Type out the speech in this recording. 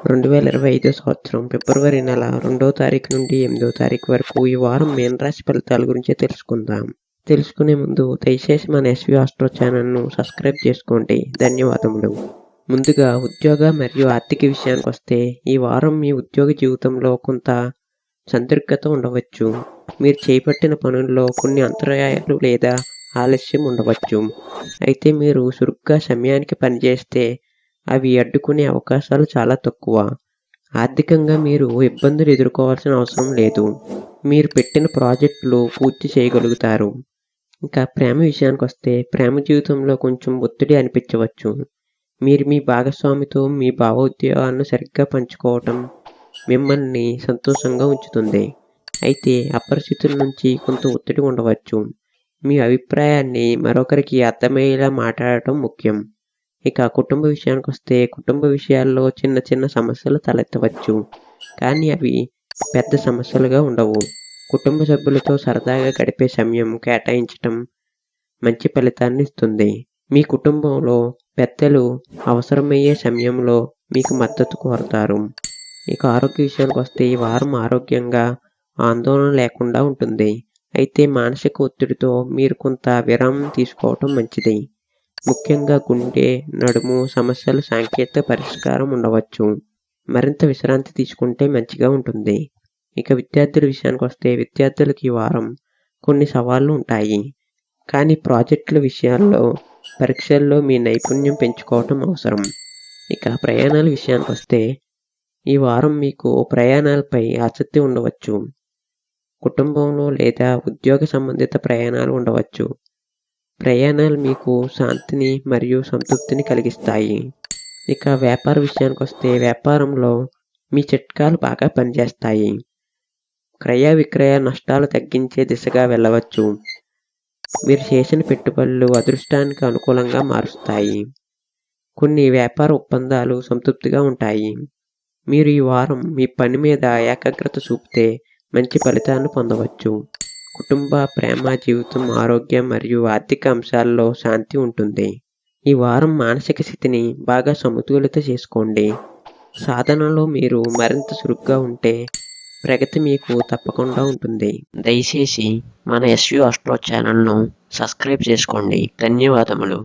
2025 సంవత్సరం ఫిబ్రవరి నెల 2వ తారీఖు నుండి 8వ తారీఖు వరకు ఈ వారం మీన రాశి ఫలితాల గురించి తెలుసుకుందాం. తెలుసుకునే ముందు దయచేసి మన ఎస్వి ఆస్ట్రో ఛానల్ను సబ్స్క్రైబ్ చేసుకోండి. ధన్యవాదములు. ముందుగా ఉద్యోగ మరియు ఆర్థిక విషయానికి వస్తే ఈ వారం మీ ఉద్యోగ జీవితంలో కొంత సందిగ్ధత ఉండవచ్చు. మీరు చేపట్టిన పనుల్లో కొన్ని అంతరాయాలు లేదా ఆలస్యం ఉండవచ్చు. అయితే మీరు చురుగ్గా సమయానికి పనిచేస్తే అవి అడ్డుకునే అవకాశాలు చాలా తక్కువ. ఆర్థికంగా మీరు ఇబ్బందులు ఎదుర్కోవాల్సిన అవసరం లేదు. మీరు పెట్టిన ప్రాజెక్టులు పూర్తి చేయగలుగుతారు. ఇంకా ప్రేమ విషయానికి వస్తే ప్రేమ జీవితంలో కొంచెం ఒత్తిడి అనిపించవచ్చు. మీరు మీ భాగస్వామితో మీ భావోద్వేగాలను సరిగ్గా పంచుకోవటం మిమ్మల్ని సంతోషంగా ఉంచుతుంది. అయితే అపరిచితుల నుంచి కొంత ఒత్తిడి ఉండవచ్చు. మీ అభిప్రాయాన్ని మరొకరికి అర్థమయ్యేలా మాట్లాడటం ముఖ్యం. ఇక కుటుంబ విషయానికి వస్తే కుటుంబ విషయాల్లో చిన్న చిన్న సమస్యలు తలెత్తవచ్చు. కానీ అవి పెద్ద సమస్యలుగా ఉండవు. కుటుంబ సభ్యులతో సరదాగా గడిపే సమయం కేటాయించటం మంచి ఫలితాన్ని ఇస్తుంది. మీ కుటుంబంలో పెద్దలు అవసరమయ్యే సమయంలో మీకు మద్దతు కోరతారు. ఇక ఆరోగ్య విషయానికి వస్తే ఈ వారం ఆరోగ్యంగా ఆందోళన లేకుండా ఉంటుంది. అయితే మానసిక ఒత్తిడితో మీరు కొంత విరామం తీసుకోవటం మంచిది. ముఖ్యంగా గుండె, నడుము సమస్యలు సాంకేతిక పరిష్కారం ఉండవచ్చు. మరింత విశ్రాంతి తీసుకుంటే మంచిగా ఉంటుంది. ఇక విద్యార్థుల విషయానికి వస్తే విద్యార్థులకు ఈ వారం కొన్ని సవాళ్లు ఉంటాయి. కానీ ప్రాజెక్టుల విషయాల్లో పరీక్షల్లో మీ నైపుణ్యం పెంచుకోవటం అవసరం. ఇక ప్రయాణాల విషయానికి వస్తే ఈ వారం మీకు ప్రయాణాలపై ఆసక్తి ఉండవచ్చు. కుటుంబంలో లేదా ఉద్యోగ సంబంధిత ప్రయాణాలు ఉండవచ్చు. ప్రయాణాలు మీకు శాంతిని మరియు సంతృప్తిని కలిగిస్తాయి. ఇక వ్యాపార విషయానికి వస్తే వ్యాపారంలో మీ చిట్కాలు బాగా పనిచేస్తాయి. క్రయ విక్రయ నష్టాలు తగ్గించే దిశగా వెళ్ళవచ్చు. మీరు చేసిన పెట్టుబడులు అదృష్టానికి అనుకూలంగా మారుస్తాయి. కొన్ని వ్యాపార ఒప్పందాలు సంతృప్తిగా ఉంటాయి. మీరు ఈ వారం మీ పని మీద ఏకాగ్రత చూపితే మంచి ఫలితాలను పొందవచ్చు. కుటుంబ, ప్రేమ జీవితం, ఆరోగ్యం మరియు ఆర్థిక అంశాల్లో శాంతి ఉంటుంది. ఈ వారం మానసిక స్థితిని బాగా సమతుల్యత చేసుకోండి. సాధనలో మీరు మరింత చురుగ్గా ఉంటే ప్రగతి మీకు తప్పకుండా ఉంటుంది. దయచేసి మన ఎస్వి ఆస్ట్రో ఛానల్ను సబ్స్క్రైబ్ చేసుకోండి. ధన్యవాదములు.